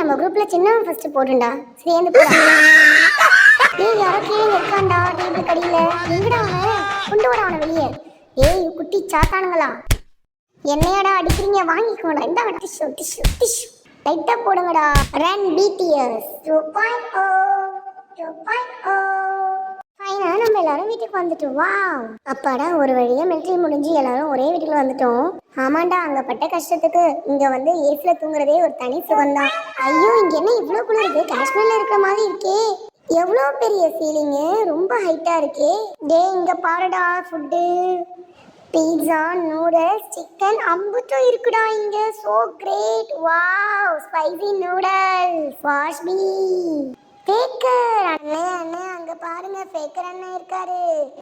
நம்ம குரூப்ல சின்னவன் ஃபர்ஸ்ட் போடுண்டா. சேர்ந்து போடா. டேய் யாரோ கீழே இருக்கான்டா டேபிள் கடியில. எங்கடா அவன்? கொண்டு வர அவனை வெளியே. ஏய் குட்டி சாத்தானுங்களா, என்னையாடா அடிக்கிறீங்க? வாங்கிக்கோடா. இந்த டிஷ்யூ டிஷ்யூ டிஷ்யூ லைட்டா போடுங்கடா. Run BTS 2.0 2.0. ஃபைனலா நம்ம எல்லாரும் வீட்டுக்கு வந்துட்டோம். வாவ், அப்பாடா ஒரு வழியா மிலிட்டரி முடிஞ்சு எல்லாரும் ஒரே வீட்டுக்குள்ள வந்துட்டோம். ஆமாண்டா, அங்க பட்ட கஷ்டத்துக்கு இங்க வந்து ஏசில தூங்குறதே ஒரு தனி சுகம்தான். ஐயோ, இங்க என்ன இவ்வளவு குளிருது? காஷ்மீர்ல இருக்கிற மாதிரி இருக்கே. எவ்வளோ பெரிய சீலிங்கு, ரொம்ப ஹைட்டா இருக்கே. டே இங்க பாருடா, ஃபுட்டு பீட்சா, நூடுல்ஸ், சிக்கன் அம்புட்டும் இருக்குடா இங்க. So great. Wow, spicy noodles. Wash me. ஃபேக்கர் அண்ணே, அண்ணே அங்க பாருங்க, ஃபேக்கர் அண்ணே இருக்காரு.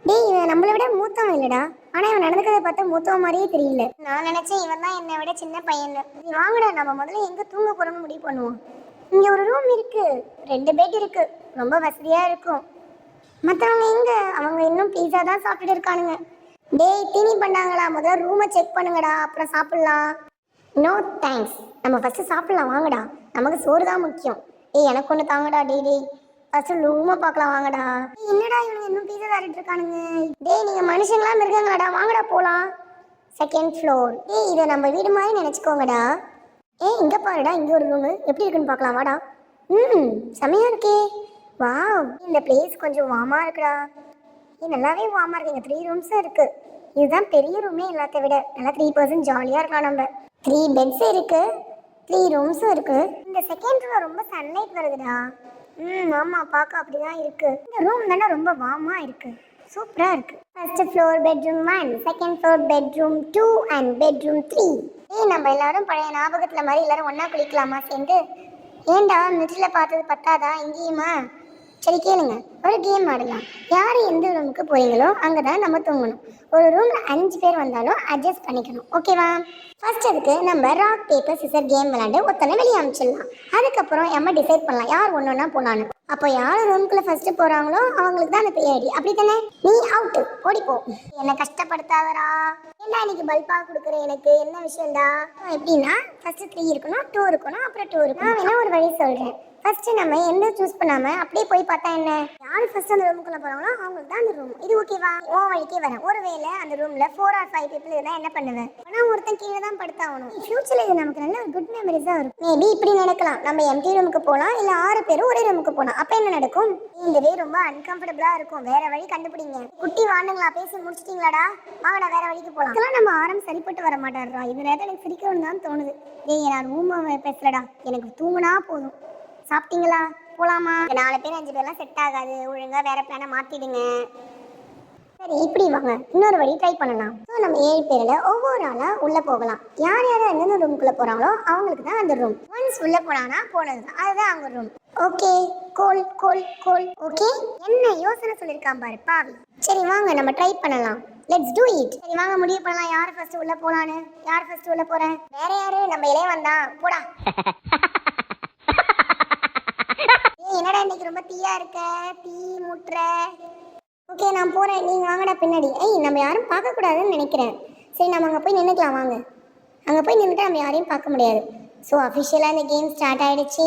டேய் இவன் நம்மளை விட மூத்தவன் இல்லடா, ஆனா இவன் நடந்துக்கிறத பார்த்தா மூத்தவன் மாதிரியே தெரியல. நான் நினைச்சேன் இவன் தான் என்னை விட சின்ன பையன். வாங்கடா நம்ம முதல்ல எங்க தூங்க போறோம்னு முடிவு பண்ணுவோம். இங்க ஒரு ரூம் இருக்கு, 2 பெட் இருக்கு, ரொம்ப வசதியா இருக்கும். மற்றவங்க எங்க? அவங்க இன்னும் பீஸா தான் சாப்பிட்டுட்டு இருக்கானுங்க. டேய் தீனி பண்ணாங்களா? முதல்ல ரூமை செக் பண்ணுங்கடா, அப்புறம் சாப்பிடலாம். நோ தேங்க்ஸ், நம்ம ஃபர்ஸ்ட் சாப்பிடலாம் வாங்கடா, நமக்கு சோறு தான் முக்கியம். ஏய் எனக்கு ஒன்று தாங்கடா. டேய் டேய் ஃபர்ஸ்ட் ரூமை பார்க்கலாம் வாங்கடா. என்னடா இவனுங்க இன்னும் பீஸா சாப்பிட்டு இருக்கானுங்க? டேய் நீங்க மனுஷங்களா மிருகங்களாடா? வாங்கடா போலாம். Second floor. ஏய் இதை நம்ம வீடு மாதிரி நினச்சிக்கோங்கடா. ஏய் இங்கே பாருடா, இங்கே ஒரு ரூமு எப்படி இருக்குன்னு பார்க்கலாம் வாடா. செமையா இருக்கே. வாவ், இந்த பிளேஸ் கொஞ்சம் வார்மா இருக்குடா. நல்லாவே வார்மா இருக்கு. இங்கே 3 ரூம்ஸும் இருக்கு. இதுதான் பெரிய ரூமே எல்லாத்த விட. நல்லா 3% ஜாலியாக இருக்கலாம். நம்ம 3 பெட்ஸ் இருக்கு, 3 ரூம்ஸும் இருக்கு. இந்த செகண்ட் ரூம் ரொம்ப சன்லைட் வருதுடா. ஆமாம், பார்க்க அப்படிதான் இருக்கு. இந்த ரூம் தானே ரொம்ப வார்மாக இருக்கு, சூப்பராக இருக்கு. First floor bedroom 1, second floor bedroom 2 and bedroom 3. ஏய் நம்ம எல்லாரும் பழைய ஞாபகத்தில் மாதிரி எல்லாரும் ஒன்றா குளிக்கலாமா சேர்ந்து? ஏண்டா நெட்டில் பார்த்தது பத்தாதா இங்கேயுமா? சரி கேளுங்க, ஒரு கேம் ஆடலாம். யார் எந்த ரூமுக்கு போறீங்களோ அங்கே தான் நம்ம தூங்கணும். ஒரு ரூமில் 5 பேர் வந்தாலும் அட்ஜஸ்ட் பண்ணிக்கணும், ஓகேவா? ஃபர்ஸ்ட் அதுக்கு நம்ம ராக் பேப்பர் சிசர் கேம் விளையாண்டு ஒருத்தனை வெளியே அனுப்பிச்சிடலாம். அதுக்கப்புறம் நம்ம டிசைட் பண்ணலாம் யார் ஒன்றா போனான்னு. அப்போ யார் ரூமுக்குள்ளே ஃபர்ஸ்ட் போகிறாங்களோ அவங்களுக்கு தான் அந்த பேடி. அப்படி தானே? நீ அவுட்டு, ஓடிப்போ. என்னை கஷ்டப்படுத்தாதரா. ஏன்னா இன்னைக்கு பல்பாக கொடுக்குற எனக்கு என்ன விஷயம்டா? எப்படின்னா ஃபர்ஸ்ட் 3 இருக்கணும், 2 இருக்கணும், அப்புறம் 2 இருக்கணும். நான் வேணா ஒரு வழி சொல்கிறேன். ஃபர்ஸ்ட் நம்ம எந்த சூஸ் பண்ணாம அப்படியே போய் பார்த்தா என்ன? யார் ஃபர்ஸ்ட் அந்த ரூமுக்குள்ள போறாங்களோ அவங்களுக்கு தான் அந்த ரூம். இது ஓகேவா? ஓ வழிக்கே வரேன். ஒருவேளை அந்த ரூம்ல 4 or 5 people இருந்தா என்ன பண்ணுவேன்? ஆனா ஒருத்தன் கீழே தான் படுத்தாகணும். ஃபியூச்சர்ல இது நமக்கு நல்ல ஒரு குட் மெமரிஸா இருக்கும். மேபி இப்படி நடக்கலாம், நம்ம எம்டி ரூமுக்கு போகலாம், இல்ல 6 பேரும் ஒரே ரூமுக்கு போகலாம். அப்ப என்ன நடக்கும்? இந்த வே ரொம்ப அன்கம்ஃபர்டபுளா இருக்கும். வேற வழி கண்டுபிடிங்க. குட்டி வாண்டுங்களா, பேசி முடிச்சிட்டீங்களாடா? வாங்கடா வேற வழிக்கு போகலாம். இதெல்லாம் நம்ம ஆரம் சரிப்பட்டு வர மாட்டாரா? இந்த நேரத்தில் எனக்கு சிரிக்கணும்னு தான் தோணுது. ஏய் நான் ரூமை பேசலடா, எனக்கு தூங்கினா போதும். சாப்பிட்டீங்களா? போலாமா? 4 பேர் 5 பேர்லாம் செட் ஆகாது, ஒழுங்கா வேற பிளானை மாத்திடுங்க. சரி இப்படி வாங்க, இன்னொரு வழி ட்ரை பண்ணலாம். ஸோ நம்ம 7 பேரில் ஒவ்வொரு ஆளாக உள்ளே போகலாம். யார் யார் எந்தெந்த ரூமுக்குள்ளே போகிறாங்களோ அவங்களுக்கு தான் அந்த ரூம். ஒன்ஸ் உள்ளே போனாங்கன்னா போனது தான், அதுதான் அவங்க ரூம். ஓகே, கோல் கோல் கோல். ஓகே, என்ன யோசனை சொல்லியிருக்கான் பாரு பாவி. சரி வாங்க நம்ம ட்ரை பண்ணலாம். Let's do it. சரி வாங்க முடிவு பண்ணலாம் யார் ஃபர்ஸ்ட் உள்ளே போகலான்னு. யார் ஃபர்ஸ்ட் உள்ளே போகிறேன்? வேற யாரு? நம்ம இளைய வந்தான் போடா. என்னடா இன்னைக்கு ரொம்ப தீயா இருக்க, தீ முட்டுற. ஓகே நான் போறேன், நீங்க வாங்கடா பின்னாடி. நம்ம யாரும் பார்க்க கூடாதுன்னு நினைக்கிறேன். சரி நம்ம அங்கே போய் நின்றுக்கலாம் வாங்க. அங்கே போய் நின்றுட்டு நம்ம யாரையும் பார்க்க முடியாது. ஸோ அஃபிஷியலாக இந்த கேம் ஸ்டார்ட் ஆயிடுச்சு.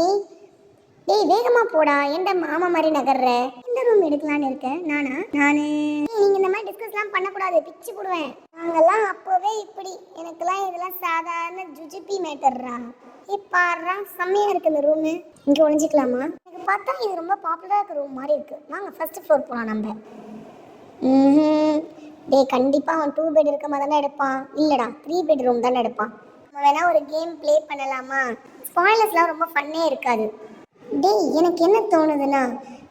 டேய் வேகமா போடா, ஏன்டா மாமா மாதிரி நகர்ற? எந்த ரூம் எடுக்கலான்னு இருக்கேன் நானு. நீங்க இந்த மாதிரி டிஸ்கஸ்லாம் பண்ணக்கூடாது, பிச்சு போடுவேன். நாங்கெல்லாம் அப்போவே இப்படி. எனக்குலாம் இதெல்லாம் சாதாரண ஜுஜிபி மேட்டர்ரா. பாடுறா செம்மையா இருக்கு இந்த ரூமு. இங்கே ஒழிஞ்சிக்கலாமா? எனக்கு பார்த்தா இது ரொம்ப பாப்புலராக இருக்க ரூம் மாதிரி இருக்கு. வாங்க ஃபர்ஸ்ட் ஃப்ளோர் போகலாம் நம்ம. டே கண்டிப்பாக அவன் 2 பெட் இருக்க மாதிரி தானே எடுப்பான். இல்லைடா 3 பெட்ரூம் தானே எடுப்பான். நம்ம வேணா ஒரு கேம் ப்ளே பண்ணலாமா? ஸ்பாய்லர்ஸ்லாம் ரொம்ப ஃபன்னே இருக்காது. டேய் எனக்கு என்ன தோணுதுன்னா,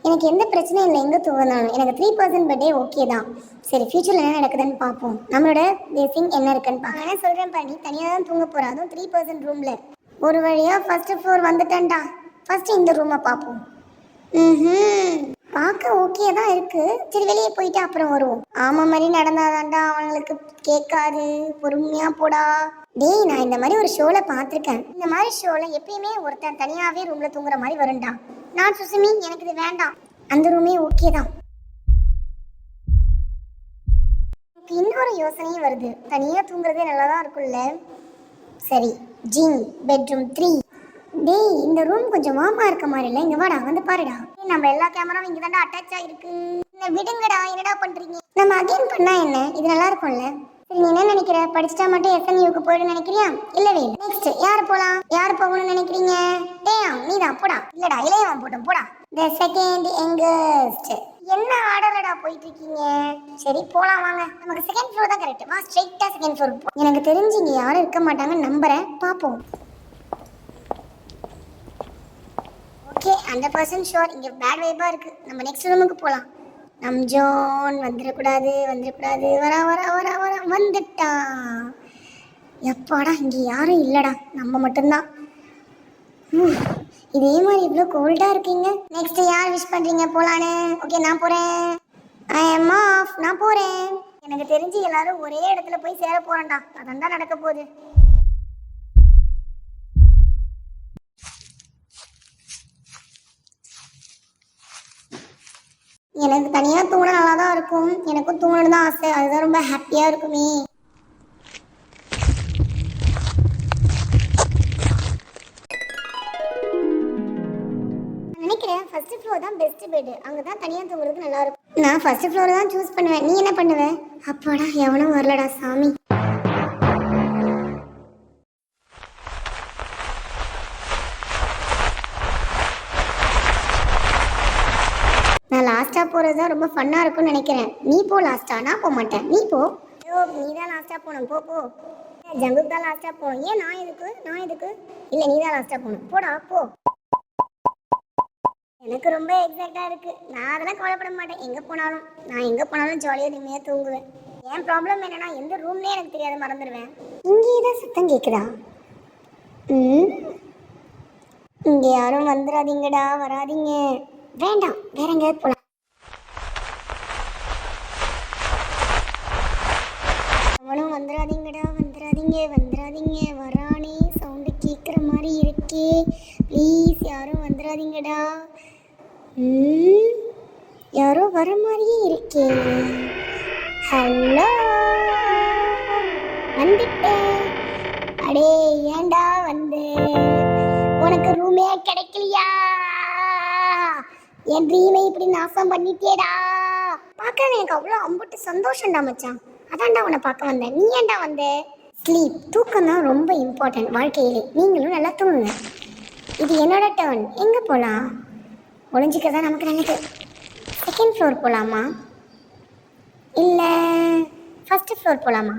எனக்கு எந்த பிரச்சனையும் இல்லை எங்கே தூங்கினாலும். எனக்கு 3% பெட்டே ஓகே தான். சரி ஃபியூச்சரில் என்ன நடக்குதுன்னு பார்ப்போம். நம்மளோட பேசிங் என்ன இருக்குன்னு பார்ப்போம். என்ன சொல்கிறேன் பண்ணி தனியாக தான் தூங்க போகிறா, அதுவும் 3% ரூமில். ஒரு வழியாக ஃபர்ஸ்ட் ஃப்ளோர் வந்துட்டேன்டா. ஃபர்ஸ்ட் இந்த ரூமை பார்ப்போம். பார்க்க ஓகே தான் இருக்கு. சரி வெளியே போயிட்டு அப்புறம் வருவோம். ஆமாம் மாதிரி நடந்தாதான்டா அவங்களுக்கு கேட்காது. பொறுமையாக போடா. டேய் நான் இந்த மாதிரி ஒரு ஷோவில் பார்த்துருக்கேன். இந்த மாதிரி ஷோவில் எப்பயுமே ஒருத்தன் தனியாகவே ரூமில் தூங்குற மாதிரி வரும்டா. நான் சுசுமி, எனக்கு இது வேண்டாம். அந்த ரூமே ஓகே தான். எனக்கு இன்னொரு யோசனையும் வருது. தனியாக தூங்குறதே நல்லா தான் இருக்கும்ல. சரி ஜிங் பெட்ரூம் 3. டேய் இந்த ரூம் கொஞ்சம் வார்மா இருக்க மாதிரி இல்லை, இங்க வாடா வந்து பாருடா. நம்ம எல்லா கேமராவும் இங்க தாண்டா அட்டாச் ஆயிருக்கு. என்ன விடுங்கடா, என்னடா பண்றீங்க? நம்ம அகைன் பண்ணா என்ன, இது நல்லா இருக்கும்ல. சரி நீ என்ன நினைக்கிற, படிச்சுட்டா மட்டும் எஸ்என்யூக்கு போயிடு நினைக்கிறியா? இல்லவே இல்லை. நெக்ஸ்ட் யார் போலாம், யார் போகணும்னு நினைக்கிறீங்க? டேய் நீதான் போடா. இல்லடா இளையவன் போட்டோம் போடா. The second youngest. என்ன ஆர்டர்லடா போயிட்டு இருக்கீங்க? சரி போலாம் வாங்க, நமக்கு செகண்ட் ஃப்ளோர் தான் கரெக்ட். வா ஸ்ட்ரைட்டா செகண்ட் ஃப்ளோர் போ. எனக்கு தெரிஞ்சு இங்க யாரும் இருக்க மாட்டாங்கன்னு நம்புறேன், பாப்போம். ஓகே 100% ஷூர் இங்கே பேட் வைப்பாக இருக்குது. நம்ம நெக்ஸ்ட் ரூமுக்கு போகலாம். நம் ஜோன் வந்துடக்கூடாது வந்துடக்கூடாது. வரா வரா வரா வரா வந்துட்டான். எப்பாடா இங்கே யாரும் இல்லைடா, நம்ம மட்டும்தான். இதே மாதிரி இவ்வளோ கோல்டாக இருக்கீங்க. நெக்ஸ்ட் யார் விஷ் பண்ணுறீங்க போகலான்னு? ஓகே நான் போகிறேன். I am off. நான் போகிறேன். எனக்கு தெரிஞ்சு எல்லாரும் ஒரே இடத்துல போய் சேர போகிறேன்டா. அதான் தான் நடக்க போகுது. எனக்கு தனியாக தூங்கினா நல்லா தான் இருக்கும். எனக்கும் தூங்கணும் தான் ஆசை, அதுதான் ரொம்ப ஹாப்பியாக இருக்குமே. நினைக்கிறேன் ஃபர்ஸ்ட் ஃப்ளோர் தான் பெஸ்ட் பெட், அங்கே தான் தனியாக தூங்குறதுக்கு நல்லா இருக்கும். நான் ஃபர்ஸ்ட் ஃப்ளோர் தான் சூஸ் பண்ணுவேன். நீ என்ன பண்ணுவேன்? அப்பாடா எவனும் வரலடா சாமி. நான் லாஸ்ட்டாக போகிறது தான் ரொம்ப ஃபன்னாக இருக்கும்னு நினைக்கிறேன். நீ போ லாஸ்ட்டா, நான் போக மாட்டேன். நீ போ. ஐயோ நீ தான் லாஸ்ட்டாக போகணும், போ போ. ஜங்குக்கு தான் லாஸ்ட்டாக போகணும். ஏன் நான் எதுக்கு? நான் எதுக்கு? இல்லை நீ தான் லாஸ்ட்டாக போகணும், போடா போ. எனக்கு ரொம்ப எக்ஸைட்டாக இருக்குது. நான் அதெல்லாம் கவலைப்பட மாட்டேன். நான் எங்கே போனாலும் ஜாலியாக நிம்மதியாக தூங்குவேன். என் ப்ராப்ளம் என்னன்னா எந்த ரூம்லேயே எனக்கு தெரியாத மறந்துடுவேன். இங்கேயே தான் சத்தம் கேட்குதா? இங்கே யாரும் வந்துடாதீங்கடா, வராதிங்க. வேண்டாம், வேற எங்கேயாவது போகலாம். அவனும் வந்துடாதீங்கடா, வந்துடாதீங்க. வரானே சவுண்டு கேட்குற மாதிரி இருக்கே. ப்ளீஸ் யாரும் வந்துடாதீங்கடா. யாரோ வர மாதிரியே இருக்கே. ஹலோ வந்துட்டேன். அடே ஏண்டா வந்து, உனக்கு ரூமே கிடைக்கலையா? என் ட்ரீமை இப்படி நாசம் பண்ணிட்டேடா. பார்க்க எனக்கு அவ்வளோ அம்புட்டு சந்தோஷம்டா மச்சான். அதான்டா உன்னை பார்க்க வந்தேன். நீ ஏன்டா வந்த? ஸ்லீப், தூக்கம் தான் ரொம்ப இம்பார்ட்டன்ட் வாழ்க்கையிலே. நீங்களும் நல்லா தூங்குங்க. இது என்னோட டர்ன். எங்கே போகலாம்? ஒளிஞ்சிக்க தான் நமக்கு நல்லது. செகண்ட் ஃப்ளோர் போகலாமா இல்லை ஃபஸ்ட்டு ஃப்ளோர் போகலாமா?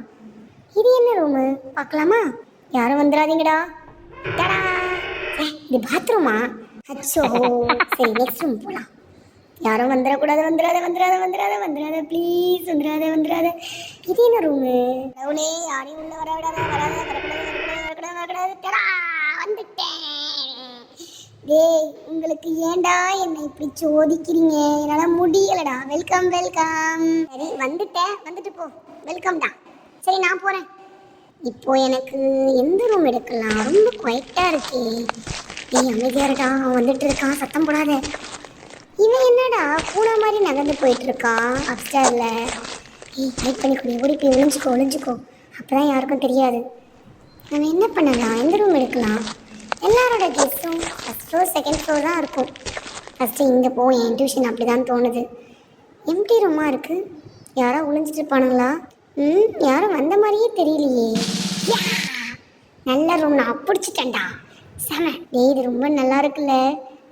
இது என்ன ரூமு பார்க்கலாமா? யாரும் வந்துடாதீங்கடா. இது பாத்ரூமா? அச்சோ சரி நெக்ஸ்ட் ரூம் போகலாம். யாரும் வந்துடாத ப்ளீஸ் வந்துடாத. இது என்ன ரூமு? டவுனே யாரையும் உள்ள வரக்கூடாது. வந்துட்டேன். டேய் உங்களுக்கு ஏண்டா என்னை இப்படி சோதிக்கிறீங்க? என்னால் முடியலடா. வெல்கம். சரி வந்துட்டு போ. வெல்கம் தான். சரி நான் போகிறேன். இப்போ எனக்கு எந்த ரூம் எடுக்கலாம்? ரொம்ப குவைட்டாக இருக்கே. டேய் அமைதியாருடா, அவன் வந்துட்டு இருக்கான், சத்தம் போடாத. இவன் என்னடா பூனை மாதிரி நகர்ந்து போயிட்டு இருக்கான் அப்ஸ்டேர்ல. வெயிட் பண்ணி ஓடி போய் ஒளிஞ்சுக்கோ. அப்போதான் யாருக்கும் தெரியாது. நம்ம என்ன பண்ணலாம்? எந்த ரூம் எடுக்கலாம்? எல்லாரோட கெஸ்ட்டும் ஃபஸ்ட் ஃப்ளோர் செகண்ட் ஃப்ளோர் தான் இருக்கும். ஃபஸ்ட்டு இங்கே போ, என் டியூஷன் அப்படி தான் தோணுது. எம்டி ரூமாக இருக்குது. யாரோ ஒளிஞ்சிட்டு இருப்பானுங்களா? யாரும் வந்த மாதிரியே தெரியலையே. நல்ல ரூம் நான் பிடிச்சிட்டேன்டா. செம. டேய் இது ரொம்ப நல்லா இருக்குல்ல,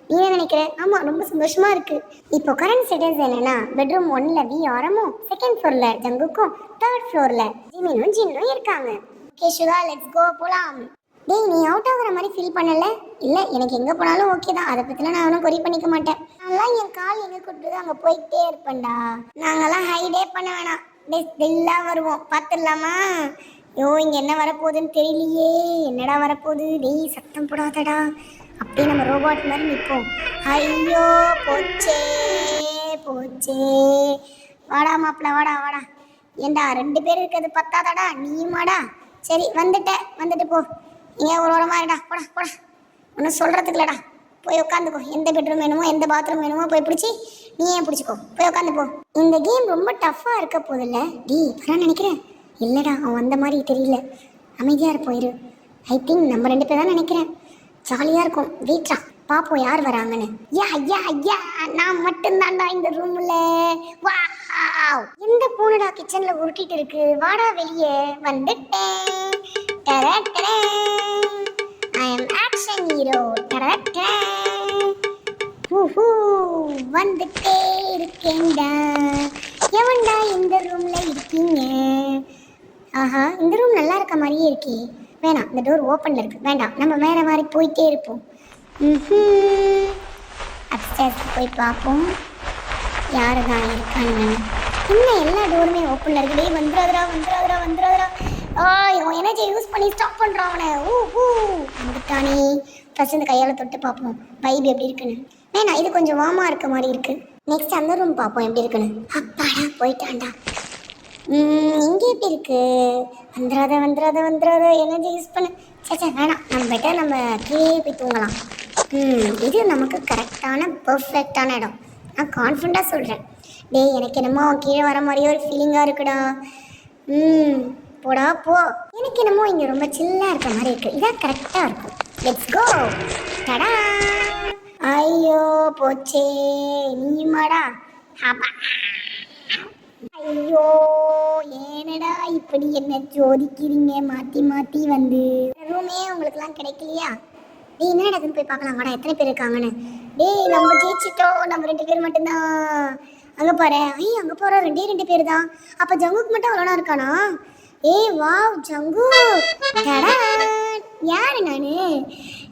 நீ என்ன நினைக்கிற? ஆமாம் ரொம்ப சந்தோஷமாக இருக்குது. இப்போ கரண்ட் ஸ்டேட்டஸ் என்னென்னா பெட்ரூம் 1ல் வி ஆரமும், செகண்ட் ஃப்ளோரில் ஜங்குக்கும், தேர்ட் ஃப்ளோரில் ஜின்னும் இருக்காங்க. ஓகே சுகா லெட்ஸ் கோ போகலாம். டேய் நீ அவுட் ஆகிற மாதிரி ஃபீல் பண்ணலை? இல்லை எனக்கு எங்கே போனாலும் ஓகே தான், அதை பற்றிலாம் நான் ஒன்றும் கொரி பண்ணிக்க மாட்டேன். நான்லாம் என் கால் எங்கே கூப்பிட்டு அங்கே போய்கிட்டே இருப்பேன்டா. நாங்கள்லாம் ஹைடே பண்ண வேணாம், டெல்லாக வருவோம். பார்த்துடலாமா? ஐயோ இங்கே என்ன வரப்போகுதுன்னு தெரியலையே. என்னடா வரப்போகுது? டேய் சத்தம் போடாதடா. அப்படியே நம்ம ரோபாட் மாதிரி நிற்போம். ஐயோ போச்சே. வாடா மாப்பிள்ள வாடா. ஏண்டா 2 பேர் இருக்கிறது பத்தாதாடா? நீயுமாடா? சரி வந்துட்டு போ. இங்கே ஒரு ஓரமாக இருடா. போடா. ஒன்றும் சொல்கிறதுக்கு இல்லடா. போய் உட்காந்துக்கோ. எந்த பெட்ரூம் வேணுமோ எந்த பாத்ரூம் வேணுமோ போய் பிடிச்சி நீ ஏன் பிடிச்சிக்கோ. போய் உட்காந்து போ. இந்த கேம் ரொம்ப டஃப்பாக இருக்க போதில்ல? இப்போதான் நினைக்கிறேன். இல்லைடா அவன் வந்த மாதிரி தெரியல. அமைதியாக போயிரு. ஐ திங்க் நம்ம 2 பேர் தான் நினைக்கிறேன். ஜாலியா இருக்கும். வீட்ரா பாப்போம் யார் வராங்கன்னு. யா யா யா நான் மட்டும்தான்டா இந்த ரூம்ல. வாவ் இந்த பூனைடா கிச்சன்ல உருட்டிட்டு இருக்கு. வாடா வெளியே. வந்துட்டேன். டரடரே. I am action hero. டரடரே. ஹூஹூ வந்துட்டே இருக்கேன்டா. எவன்டா இந்த ரூம்ல இருக்கீங்க? ஆஹா இந்த ரூம் நல்லா இருக்க மாதிரியே இருக்கே. வேணாம் இந்த டோர் ஓப்பனில் இருக்குது. வேண்டாம் நம்ம வேறு மாதிரி போயிட்டே இருப்போம். அப்ஸ்டேர்ஸ்க்கு போய் பார்ப்போம் யாரு தான் இருக்கான்னு. இன்னும் எல்லா டோருமே ஓப்பனில் இருக்குது. வந்துடாதரா வந்துடாதரா வந்துடாதரா. இவன் எனர்ஜி யூஸ் பண்ணி ஸ்டாப் பண்ணுறான் அவனை. வந்துட்டானே. ஃபஸ்ட் இந்த கையால் தொட்டு பார்ப்போம் வைப் எப்படி இருக்குன்னு. வேணாம் இது கொஞ்சம் வார்மாக இருக்க மாதிரி இருக்குது. நெக்ஸ்ட் அந்த ரூம் பார்ப்போம் எப்படி இருக்குன்னு. அப்பாடா போயிட்டான்டா. இங்கே எப்படி இருக்கு? வந்துடாத எனர்ஜி யூஸ் பண்ண. சே வேணாம் நம்ம பெட்டர் நம்ம கீழே போய் தூங்கலாம். இது நமக்கு கரெக்டான பர்ஃபெக்டான இடம். நான் கான்ஃபிடண்ட்டாக சொல்கிறேன். டேய் எனக்கு என்னமோ கீழே வர மாதிரியே ஒரு ஃபீலிங்காக இருக்குடா. போடா போ. எனக்கு என்னமோ இங்கே ரொம்ப சில்லாக இருக்க மாதிரி இருக்குது. இதான் கரெக்டாக இருக்கும். Let's go. டடா. ஐயோ போச்சே நீமாடா. ஐயோ ஏனடா இப்படி என்ன ஜோதிக்கிறீங்க மாற்றி மாற்றி வந்து. ரூமே உங்களுக்குலாம் கிடைக்கலையா? டேய் என்ன நடக்குதுன்னு போய் பார்க்கலாம் வாடா. எத்தனை பேர் இருக்காங்கன்னு. டேய் நம்ம ஜெயிச்சிட்டோம். நம்ம 2 பேர் மட்டும்தான். அங்கே பாரு. அங்கே போகிற 2 பேர் தான். அப்போ ஜங்குக்கு மட்டும் அவ்வளோனா இருக்கானா? வாவ் ஜங்கு. யாரு நானு?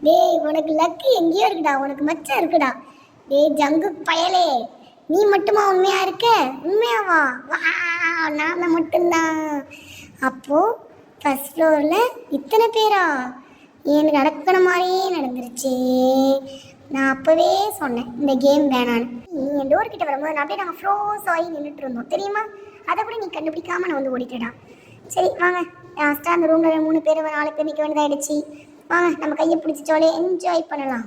டேய் உனக்கு லக்கு எங்கேயோ இருக்குடா. உனக்கு மச்சம் இருக்குடா. டேய் ஜங்கு பயலே நீ மட்டுமா உண்மையா இருக்க? உண்மையாவா? வா நான் மட்டும்தான். அப்போது ஃபஸ்ட் ஃப்ளோரில் இத்தனை பேரா? எனக்கு நடக்கிற மாதிரியே நடந்துருச்சு. நான் அப்போவே சொன்னேன் இந்த கேம் வேணான்னு. நீ என் டோர் கிட்ட வரும்போது நான் அப்படியே நாங்கள் ஃப்ரோஸ் ஆகி நின்றுட்டு இருந்தோம் தெரியுமா? அதை கூட நீ கண்டுபிடிக்காமல் நான் வந்து ஓடிட்டேடா. சரி வாங்க லாஸ்ட்டாக அந்த ரூமில் 3 பேர் 4 பேர் நிற்க வேண்டியதாகிடுச்சு. வாங்க நம்ம கையை பிடிச்சிச்சோலே என்ஜாய் பண்ணலாம்.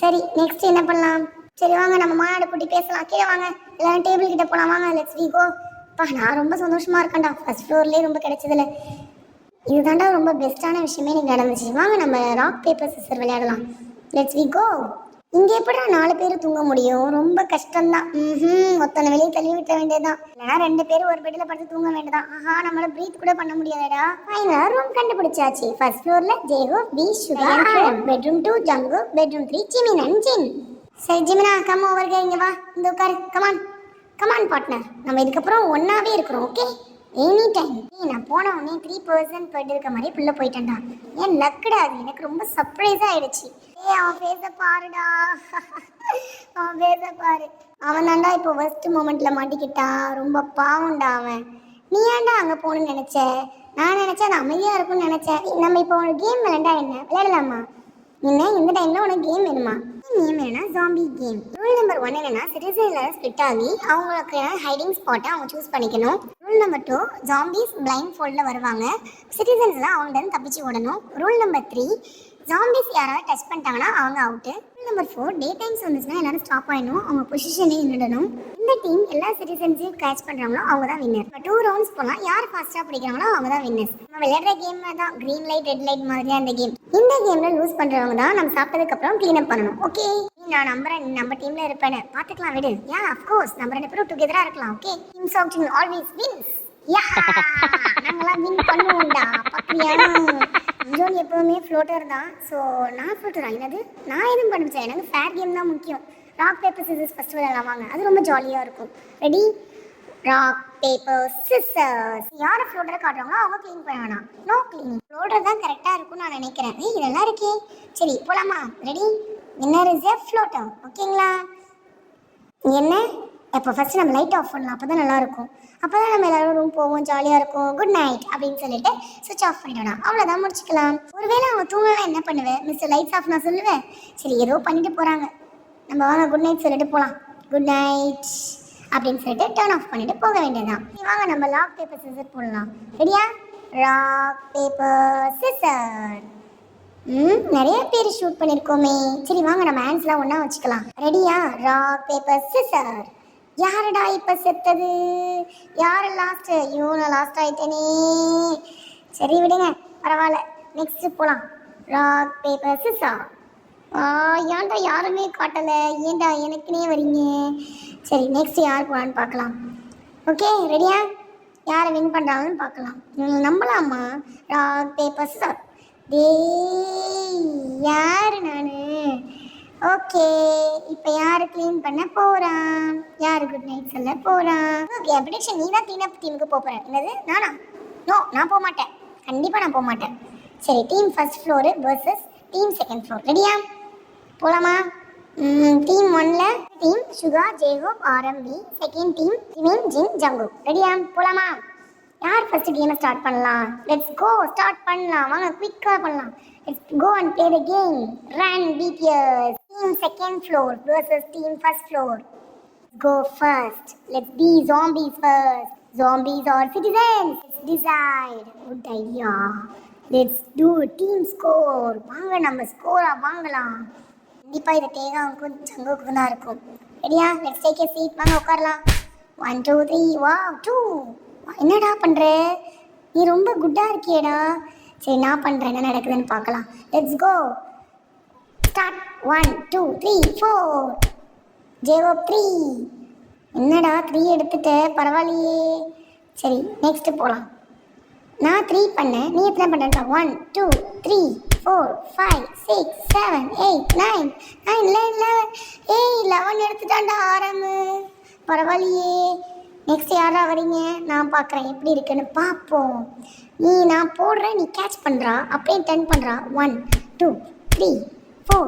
சரி நெக்ஸ்ட் என்ன பண்ணலாம்? சரி வாங்க நம்ம மாநாடு கூட்டி பேசலாம். கீழே வாங்க எல்லாரும் டேபிள் கிட்ட போகலாம். வாங்க லெட்ஸ் வி கோ. நான் ரொம்ப சந்தோஷமாக இருக்கேன்டா. ஃபர்ஸ்ட் ஃப்ளோர்லேயே ரொம்ப கிடைச்சதில்ல. இதுதாண்டா ரொம்ப பெஸ்ட்டான விஷயமே எனக்கு நடந்துச்சு. வாங்க நம்ம ராக் பேப்பர் சிசர் விளையாடலாம். Let's we go. இங்கே எப்படி 4 பேர் தூங்க முடியும்? ரொம்ப கஷ்டம்தான். ஒத்தனை வெளியே தள்ளி விட்ட வேண்டியதுதான். இல்லைனா 2 பேர் ஒரு பெட்டில் படுத்து தூங்க வேண்டியதான். நம்மளால ப்ரீத் கூட பண்ண முடியாதடா. ஃபைனலாக ரூம் கண்டுபிடிச்சாச்சு. ஃபர்ஸ்ட் ஃப்ளோரில் J Hope Suga. Bedroom 2 Jungkook. Bedroom 3 Jimin and Jin. சரி ஜிமினா கம் ஓவர் ஹியர். இங்கே வா இந்த உட்காரு. Come on partner. நம்ம இதுக்கப்புறம் ஒன்றாவே இருக்கிறோம். Okay any time. நான் போன உடனே 3% பெட் இருக்க மாதிரி பிள்ளை போயிட்டேன்டா. ஏன் லக்குடா அது. எனக்கு ரொம்ப சர்ப்ரைஸாக ஆகிடுச்சு. அவன் ஃபேஸை பாருடா. அவன் ஃபேஸை பாரு. அவன் தாண்டா இப்போ ஃபர்ஸ்ட் மூமெண்ட்டில் மாட்டிக்கிட்டா. ரொம்ப பாவம்டா அவன். நீ ஏன்டா அங்கே போகணுன்னு நினச்ச? நான் நினச்சேன் அது அமைதியாக இருக்கும்னு நினச்சேன். நம்ம இப்போ ஒரு கேம் விளையாண்டா என்ன விளையாடலாமா? என்ன இந்த டைமில் உனக்கு கேம் வேணுமா? நேம் என்னன்னா ஜாம்பி கேம். ரூல் நம்பர் 1 என்னன்னா சிட்டிசன் எல்லாரும் ஸ்பிளிட் ஆகி அவங்களுக்கு ஹைடிங் ஸ்பாட்டை அவங்க சூஸ் பண்ணிக்கணும். ரூல் நம்பர் 2 ஜாம்பிஸ் பிளைண்ட் ஃபோல்டில் வருவாங்க. சிட்டிசன்ஸ்லாம் அவங்கள்ட்ட தப்பிச்சு ஓடணும். ரூல் நம்பர் 3 ஜாம்பிஸ் யாராவது டச் பண்ணிட்டாங்கன்னா அவங்க அவுட்டு. ரூல் நம்பர் 4 டே டைம்ஸ் வந்துச்சுன்னா எல்லாரும் ஸ்டாப் ஆகிடணும். அவங்க பொசிஷனே நின்றுடணும். இந்த டீம் எல்லா சிட்டிசன்ஸையும் கேட்ச் பண்ணுறாங்களோ அவங்க தான் வின்னர். இப்போ 2 ரவுண்ட்ஸ் போகலாம். யார் ஃபாஸ்ட்டாக பிடிக்கிறாங்களோ அவங்க தான் வின்னர்ஸ். நம்ம விளையாடுற கேம் தான் க்ரீன் லைட் ரெட் லைட் மாதிரியா இந்த கேம். இந்த கேமில் லூஸ் பண்ணுறவங்க தான் நம்ம சாப்பிட்டதுக்கப்புறம் க்ளீன் அப் பண்ணணும். ஓகே நான் நம்புறேன் நீ நம்ம டீமில் இருப்பேன்னு. பார்த்துக்கலாம் விடு. அஃப்கோர்ஸ் நம்ம 2 பேரும் டுகெதராக இருக்கலாம். Okay teams of team always wins. நாங்களாம் வின் பண்ணுவோம்டா. பார்க்குறியா? ஜோன் எப்போவுமே ஃப்ளோட்டர் தான். ஸோ நான் ஃப்ளோட்டரா? என்னது நான் எதுவும் பண்ணிச்சேன். எனக்கு ஃபேர் கேம் தான் முக்கியம். ராக் பேப்பர் சிசர்ஸ் ஃபஸ்ட் விளையாடலாம் வாங்க. அது ரொம்ப ஜாலியாக இருக்கும். ரெடி? Rock paper scissors. யாரை ஃப்ளோட்டரை காட்டுறாங்களோ அவங்க க்ளீன் பண்ண வேணாம். No cleaning. ஃப்ளோட்டர் தான் கரெக்டாக இருக்கும்னு நான் நினைக்கிறேன். இதெல்லாம் இருக்கே. சரி போகலாமா? Ready? Winner is a floater. ஓகேங்களா? என்ன இப்போ ஃபஸ்ட்டு நம்ம லைட் ஆஃப் பண்ணலாம். அப்போ தான் நல்லாயிருக்கும். அப்போ தான் நம்ம எல்லோரும் ரூம் போவோம். ஜாலியாக இருக்கும். குட் நைட் அப்படின்னு சொல்லிட்டு சுவிட்ச் ஆஃப் பண்ணிவிடணும். அவ்வளோதான் முடிச்சுக்கலாம். ஒருவேளை அவங்க தூங்கலாம் என்ன பண்ணுவேன்? மிஸ்டர் லைட்ஸ் ஆஃப் நான் சொல்லுவேன். சரி ஏதோ பண்ணிட்டு போகிறாங்க. நம்ம வாங்க குட் நைட் சொல்லிட்டு போகலாம். குட் நைட் அப்படின்னு சொல்லிட்டு டர்ன் ஆஃப் பண்ணிட்டு போக வேண்டியதுதான். வாங்க நம்ம ராக் பேப்பர் சிசர் போடலாம். ரெடியா? Rock paper scissor. நிறைய பேர் ஷூட் பண்ணியிருக்கோமே. சரி வாங்க நம்ம ஹேண்ட்ஸ்லாம் ஒன்றா வச்சுக்கலாம். ரெடியா? Rock paper scissor. யாருடா இப்போ செத்தது? யார் லாஸ்ட்டு? ஐயோ நான் லாஸ்ட் ஆகிட்டேனே. சரி விடுங்க பரவாயில்ல. நெக்ஸ்ட்டு போகலாம். Rock paper scissor. ஏன்டா யாருமே காட்டலை, ஏன்டா எனக்குனே வரீங்க? சரி, நெக்ஸ்ட் யார் போகலான்னு பார்க்கலாம். ஓகே, ரெடியா? யாரை வின் பண்ணுறாங்கன்னு பார்க்கலாம். நம்பலாமா? Rock paper scissor. யார் நான்? ஓகே, இப்போ யார் க்ளீன் பண்ண போகிறான்? யார் குட் நைட் சொல்ல போகிறான்? ஓகே, ப்ரெடிக்ஷன் நீ தான் க்ளீன் அப் டீமுக்கு போகிறேன். என்னது நானா? நோ, நான் போக மாட்டேன். கண்டிப்பாக நான் போக மாட்டேன். சரி, team first floor versus team second floor. ரெடியா? போகலாமா? டீம் 1ல் team Suga, J Hope, RMP. Second team Jimin, Jin, Jungkook. ரெடியா? போகலாமா? யார் ஃபர்ஸ்ட் கேமை ஸ்டார்ட் பண்ணலாம்? லெட்ஸ் கோ, ஸ்டார்ட் பண்ணலாம். வாங்க, குயிக்காக பண்ணலாம். Let's go and play the game. Run BTS. Team second floor versus team first floor. Go first. Let's be zombies first. Zombies or citizens? Let's decide. Good idea. Let's do a team score. வாங்க நம்ம ஸ்கோரா வாங்கலாம். கண்டிப்பாக இதை தேகாவுக்கும் ஜங்குக்கும் தான் இருக்கும். ரெடியா? Let's take a seat. வாங்க உட்காரலாம். 1 2 3 வா 2. என்னடா பண்ணுற? நீ ரொம்ப குட்டாக இருக்கியேடா. சரி, நான் பண்ணுறேன், என்ன நடக்குதுன்னு பார்க்கலாம். Let's go, start. 1 2 3 4. ஜேவோ 3. என்னடா 3 எடுத்துட்ட? பரவாயில்லையே. சரி, நெக்ஸ்ட் போகலாம். நான் 3 பண்ணேன், நீ எத்தனை பண்ணுறா? 1 2 3 4 5 6 7 8 9 11. 11 எடுத்துட்டான்டா ஆரம்பு. பரவாயில்லையே. நெக்ஸ்ட் யாரா வரீங்க? நான் பார்க்குறேன் எப்படி இருக்குன்னு பார்ப்போம். நான் போடுறேன், நீ கேட்ச் பண்ணுறா. அப்படியே 10 பண்ணுறா. 1 2 3 4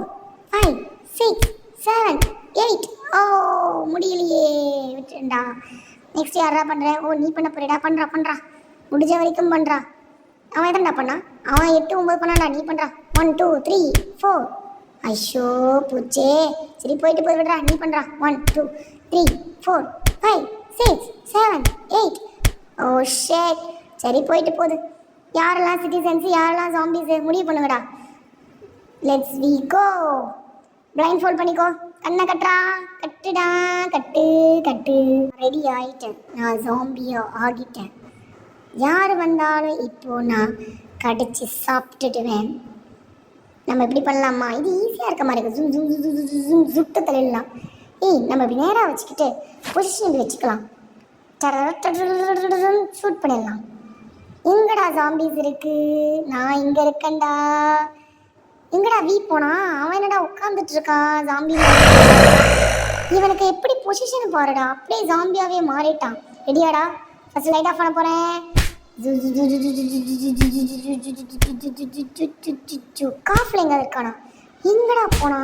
5 6 7 8. முடியலையே, விட்டுண்டா. நெக்ஸ்ட் யாரா பண்ணுறேன்? நீ பண்ண போறேடா. பண்ணுறா. முடிஞ்ச வரைக்கும் பண்ணுறா. அவன் எத்தனைடா பண்ணா? அவன் 8 9 பண்ணாடா. நீ பண்ணுறா. 1 2 3 4. ஐயோ பூச்சே. சரி, போயிட்டு போய் விடுறா. நீ பண்ணுறா. 1 2 3 4 5 6 7 8. ஷேட். சரி, போயிட்டு போகுது. யாரெல்லாம் சிட்டிசன்ஸ், யாரெல்லாம் ஜாம்பிஸ் முடிவு பண்ணுங்கடா. Let's we go. Blindfold பண்ணிக்கோ. கண்ணை கட்டுறா. கட்டுடா. கட்டு. ரெடி ஆகிட்டேன். நான் ஜாம்பியோ ஆகிட்டேன். யார் வந்தாலும் இப்போ நான் கடிச்சு சாப்பிட்டுடுவேன். நம்ம இப்படி பண்ணலாமா? இது ஈஸியாக இருக்க மாதிரி இருக்குது. சுட்டு தலையிடலாம். நம்ம இப்படி நேராக வச்சுக்கிட்டு பொசிஷன் இப்படி வச்சுக்கலாம். ஷூட் பண்ணிடலாம். எங்கடா ஜாம்பிஸ் இருக்கு? நான் இங்கே இருக்கேன்டா. எங்கடா வீ போனா? அவன் என்னடா உட்காந்துட்டு இருக்கான் ஜாம்பி. இவனுக்கு எப்படி பொசிஷன் பாருடா. அப்படியே ஜாம்பியாவே மாறிட்டான். ரெடியாடா? ஃபர்ஸ்ட் லைட் ஆஃப் பண்ண போகிறேன். காஃப்ல எங்கே இருக்கானா? எங்கடா போனா?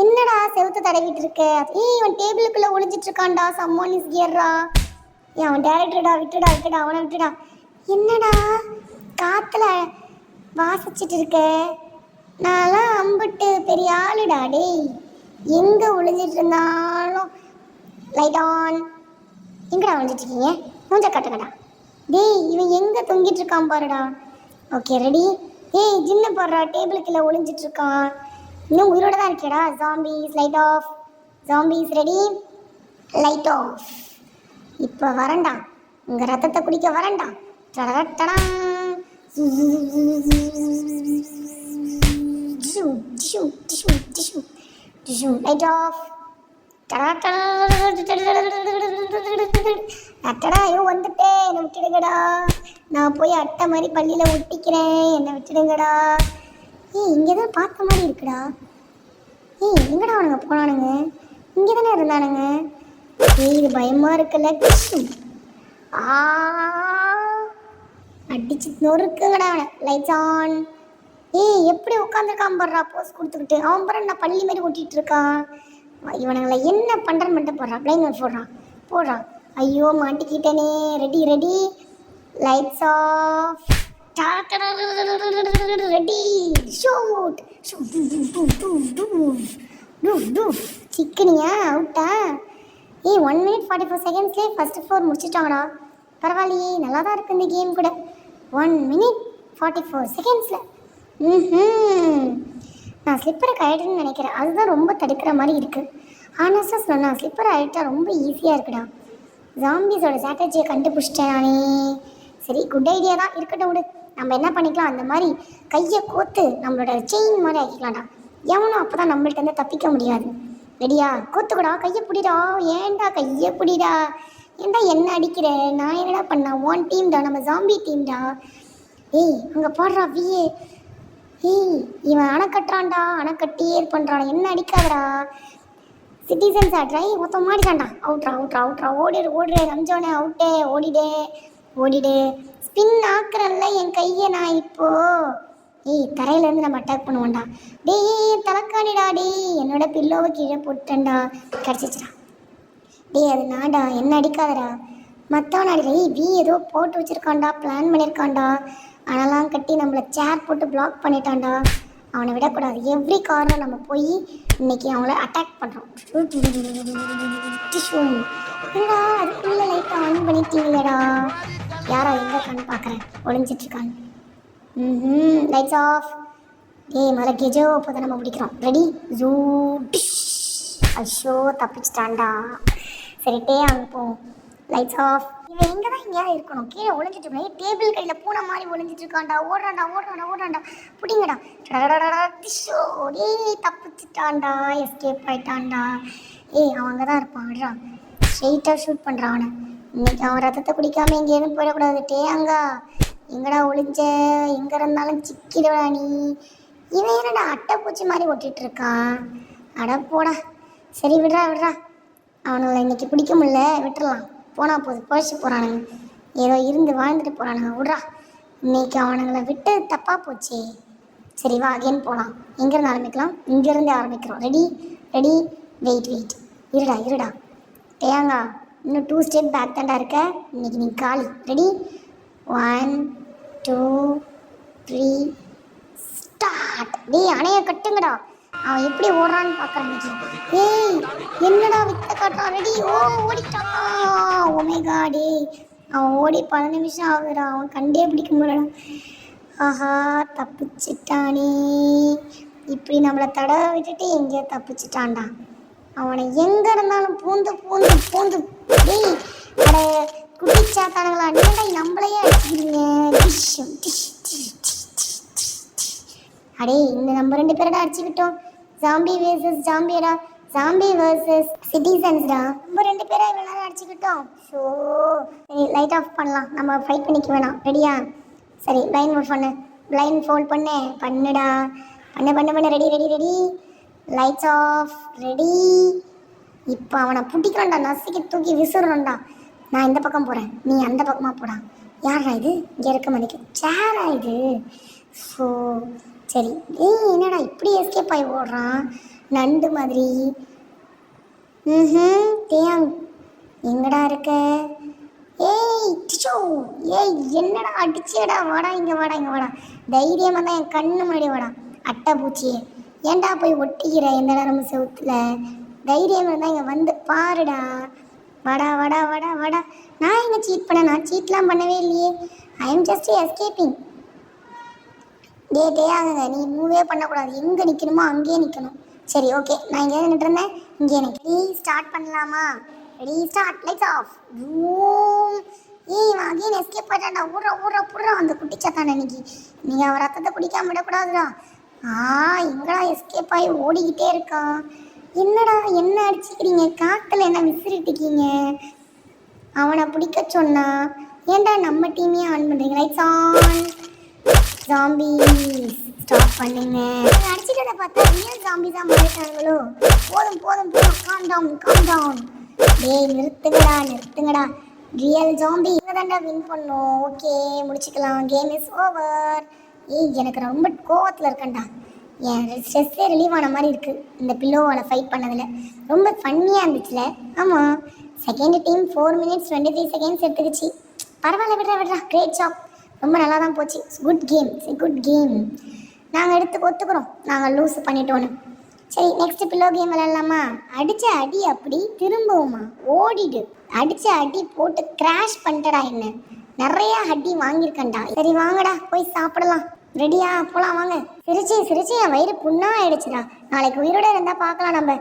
என்னடா செவுத்து தடவிட்டு இருக்க? இவன் டேபிளுக்குள்ளே ஒளிஞ்சிட்டு இருக்கான்டா. சம்மோன் இஸ் கியர்ரா. அவன் டேரக்டர்டா. விட்டுடா. அவனை விட்டுடா. என்னடா காற்றுல வாசிச்சுட்டு இருக்க? நான்லாம் அம்பிட்டு பெரிய ஆளுடா. டேய், எங்கே ஒளிஞ்சிட்டு இருந்தாலும் லைட் ஆன். எங்கடா ஒழிஞ்சிட்ருக்கீங்க? மூஞ்ச காட்டுங்கடா. டேய், இவன் எங்கே தொங்கிட்டு இருக்கான் பாருடா. Okay, ready? ஜின்ன பாடுறா. டேபிளுக்குள்ள ஒளிஞ்சிட்ருக்கான். இன்னும் உயிரோட தான் இருக்கேடா. Zombies light off. Zombies ready, light off. இப்போ வரண்டா. உங்கள் ரத்தத்தை குடிக்க வரண்டா. டடா. Light off. அட்டடா. ஐயோ வந்துட்டேன், என்னை விட்டுடுங்கடா. நான் போய் அட்டை மாதிரி பள்ளியில் ஒட்டிக்கிறேன், என்னை விட்டுடுங்கடா. இங்கே தான் பார்த்த மாதிரி இருக்குடா. எங்கடா அவனுங்க போனானுங்க? இங்கே தானே இருந்தானுங்க. இது பயமாக இருக்குல்ல. அடிச்சு நொறுக்குங்கடா அவனை. Lights on. எப்படி உட்காந்துருக்கான் பாடுறா போஸ் கொடுத்துக்கிட்டு. அவன் பாரு நான் பள்ளி மாதிரி ஒட்டிகிட்டு இருக்கான். இவனுங்களை என்ன பண்ணுறன்னு மட்டும் போடுறான். பிளைன் போடுறான். ஐயோ மாட்டிக்கிட்டனே. Ready, lights off. Ready, shoot. சிக்கனியா அவுட்டா? 1 minute 44 secondsலேயே ஃபர்ஸ்ட் ஃப்ளோர் முடிச்சிட்டாங்கடா. பரவாயில்லையே, நல்லா தான் இருக்குது இந்த கேம் கூட. 1 minute 44 secondsல. நான் ஸ்லிப்பரை கழட்டுன்னு நினைக்கிறேன். அதுதான் ரொம்ப தடுக்கிற மாதிரி இருக்குது. ஆனஸ்டாக சொன்னால் ஸ்லிப்பரை அழிட்டா ரொம்ப ஈஸியாக இருக்குடா. ஜாம்பிஸோட ஸ்ட்ராட்டஜியை கண்டுபிடிச்சிட்டேன் நானே. சரி, குட் ஐடியா தான், இருக்கட்டும் விடு. நம்ம என்ன பண்ணிக்கலாம், அந்த மாதிரி கையை கோத்து நம்மளோட செயின் மாதிரி ஆக்கிக்கலாம்டா. எவனும் அப்போ தான் நம்மள்ட்ட இருந்து தப்பிக்க முடியாது. ரெடியா? கோத்துக்கடா, கையை பிடிடா. ஏன்டா கையை பிடிடா? ஏன்டா என்ன அடிக்கிற? நான் என்னடா பண்ண? ஒன் டீம்டா, நம்ம ஜாம்பி டீம்டா. ஏய் அங்கே போடுறா வியே. ஏய் இவன் அணை கட்டுறான்டா, அணை கட்டியே இது பண்ணுறான். என்ன அடிக்காதடா. சிட்டிசன்ஸ் ஆட்ரா. மொத்தம் மாடிக்காண்டா. அவுட்ரா. ஓடுற ரம்ஜானே அவுட்டே. ஓடிடு. ஸ்பின் ஆக்குறல்ல என் கையை நான் இப்போ. ஏய் தரையிலேருந்து நம்ம அட்டாக் பண்ணுவோம்டா. டேய் தலைக்காணிடா. என்னோட பில்லோவை கீழே போட்டேன்டா. கிடச்சிச்சுடா. அது நாடா. என்ன அடிக்காதடா. மற்றவன் அடிடா. வி ஏதோ போட்டு வச்சுருக்கான்டா, பிளான் பண்ணியிருக்கான்டா. அதெல்லாம் கட்டி நம்மளை சேர் போட்டு பிளாக் பண்ணிட்டான்டா. அவனை விடக்கூடாது. எவ்ரி கார்னர் நம்ம போய் இன்னைக்கு அவங்கள அட்டாக் பண்ணுறோம். என்னடா அதுக்குள்ளே லைட்டாக ஆன் பண்ணிட்டீங்களேடா. யாரா எங்கே இருக்கான்னு பார்க்குறேன். ஒளிஞ்சிட்ருக்கான்னு. Lights off. முதல்ல கெஜோ இப்போ தான் நம்ம பிடிக்கிறோம். ரெடி ஜூ. அஷோ தப்பிச்சிட்டான்டா. சரி அங்கே போவோம். Lights off. இவன் எங்கே தான் எங்கேயா இருக்கணும். கீழே ஒளிஞ்சிட்டு இருக்கணும். டேபிள் கையில் பூனை மாதிரி ஒளிஞ்சிட்டு இருக்கான்டா. ஓடுறான்டா. பிடிங்கடா. டிஷோ. தப்பிச்சிட்டான்டா. எஸ்கேப் ஆயிட்டான்டா. அவன் அங்கே தான் இருப்பான். விடுறான். ஸ்ட்ரெயிட்டாக ஷூட் பண்ணுறான் அவனை. இன்னைக்கு அவன் ரத்தத்தை குடிக்காமல் எங்கேயும் போயிடக்கூடாது. அங்கா எங்கடா ஒளிஞ்ச? எங்கே இருந்தாலும் சிக்கிடுவா நீ. இவன் என்னடா அட்டைப்பூச்சி மாதிரி ஒட்டிகிட்டு இருக்கான். அட போடா. சரி விடுறா. அவனுங்களை இன்னைக்கு பிடிக்க முடியல, விட்டுறலாம். போனால் போகுது. பழச்சு போகிறானுங்க. ஏதோ இருந்து வாழ்ந்துட்டு போகிறானுங்க. விட்றா. இன்னைக்கு அவனுங்களை விட்டு தப்பாக போச்சு. சரி வா அகெயின் போகலாம். எங்கேருந்து ஆரம்பிக்கலாம்? இங்கேருந்து ஆரம்பிக்கிறோம். ரெடி. வெயிட். இருடா. டேங்கா இன்னும் 2 ஸ்டெப் பேக் தாண்டா இருக்க. இன்னைக்கு நீ காலி. Ready 1 2 3 start. அணைய கட்டுங்கடா. அவன் எப்படி ஓடுறான்னு பார்க்குறேன். என்னடா வித்த காட்டுறான். ரெடி. ஓடிட்டான். ஓமேகா. அவன் ஓடி 10 நிமிஷம் ஆகுதுடா. அவன் கண்டே பிடிக்க முடியலடா. ஆஹா தப்பிச்சிட்டானே. இப்படி நம்மளை தடவை விட்டுட்டு எங்கேயோ தப்பிச்சிட்டான்டா. அவனை எங்கே இருந்தாலும் பூந்து அட குட்டிச்சாத்தானுங்களா என்னடா நம்மளையே அடிச்சுக்கிறீங்க. இந்த நம்ம 2 பேரடா அடிச்சுக்கிட்டோம். ஜாம்பி வேர்சஸ் ஜாம்பியடா. ஜாம்பி வேர்சஸ் சிட்டிசன்ஸ்டா. நம்ம 2 பேரை இவ்வளோ நேரம் அடிச்சுக்கிட்டோம். ஸோ சரி லைட் ஆஃப் பண்ணலாம். நம்ம ஃபைட் பண்ணிக்க வேணாம். ரெடியா? சரி பிளைண்ட் ஃபோல்ட் பண்ணுடா. பண்ணு. ரெடி. Lights off. ரெடி. இப்போ அவனை பிடிக்கிறான்டா. நசுக்கி தூக்கி விசுறோம்டா. நான் இந்த பக்கம் போகிறேன், நீ அந்த பக்கமாக போடா. யாரா இது? இங்கே இருக்க மாட்டேங்க. சேரா இது? ஸோ சரி. என்னடா இப்படி எஸ்கேப் ஆகி ஓடுறான் நண்டு மாதிரி. தேயாங் எங்கடா இருக்க? டிச்சோ. என்னடா அடிச்சேடா. வாடா இங்கே வாடா. தைரியமாக தான் என் கண்ணு முன்னாடி வாடா. அட்டை பூச்சியே ஏன்டா போய் ஒட்டிக்கிற எந்த நேரமும் செவுத்துல? தைரியம் இருந்தால் இங்கே வந்து பாருடா. வாடா. நான் எங்கே சீட் பண்ணேன்? நான் சீட்லாம் பண்ணவே இல்லையே. I am just escaping. ஆகுங்க. நீ மூவே பண்ணக்கூடாது. எங்கே நிற்கணுமோ அங்கேயே நிற்கணும். சரி ஓகே. நான் இங்கே நின்றுட்டு இருந்தேன். இங்கே எனக்கு ஸ்டார்ட் பண்ணலாமா? Ready start. Lights off. இவன் அகெயின் எஸ்கேப் ஆகிட்டான்டா. ஊடுறா அந்த குட்டிச்சாத்தான். அன்னைக்கு நீங்கள் அவன் ரத்தத்தை குடிக்காம விடக்கூடாதுடா. எங்கடா எஸ்கேப் ஆகி ஓடிக்கிட்டே இருக்கான். என்னடா என்ன அடிச்சுக்கிறீங்க? காற்றுல என்ன விசிறிட்டிருக்கீங்க? அவனை பிடிக்க சொன்னா ஏன்டா நம்ம டீமையே ஆன் பண்ணுறீங்க? Lights on. ஜாம்பி ஸ்டாப் பண்ணுங்க. அடிச்சுட்டு பார்த்தா ரியல் ஜாம்பி தான் மாறிட்டாங்களோ. போதும். Calm down. நிறுத்துங்கடா. ரியல் ஜாம்பி தான்டா வின் பண்ணோம். ஓகே முடிச்சுக்கலாம். Game is over. எனக்கு ரொம்ப கோவத்தில் இருக்கேன்டா. என் ஸ்ட்ரெஸ்ஸே ரிலீவ் ஆன மாதிரி இருக்குது இந்த பில்லோவால் ஃபைட் பண்ணதில். ரொம்ப ஃபன்னியாக இருந்துச்சுல. ஆமாம். செகண்ட் டீம் 4 minutes 23 seconds எடுத்துக்கிச்சு. பரவாயில்ல விடுறா. Great job. ரொம்ப நல்லா தான் போச்சு. Good game. நாங்கள் ஒத்துக்கிறோம் நாங்கள் லூஸ் பண்ணிட்டோன்னு. சரி நெக்ஸ்ட் பில்லோ கேம் விளையாடலாமா? அடித்த அடி அப்படி திரும்பவுமா? ஓடிடு. அடித்த அடி போட்டு கிராஷ் பண்ணிட்டடா. என்ன நிறைய அடி வாங்கியிருக்கேன்டா. சரி வாங்கடா போய் சாப்பிடலாம். ரெடியா? போகலாம் வாங்க. சிரிச்சு என் வயிறு புண்ணா ஆயிடுச்சுடா. நாளைக்கு உயிரோட இருந்தால் பார்க்கலாம் நம்ம.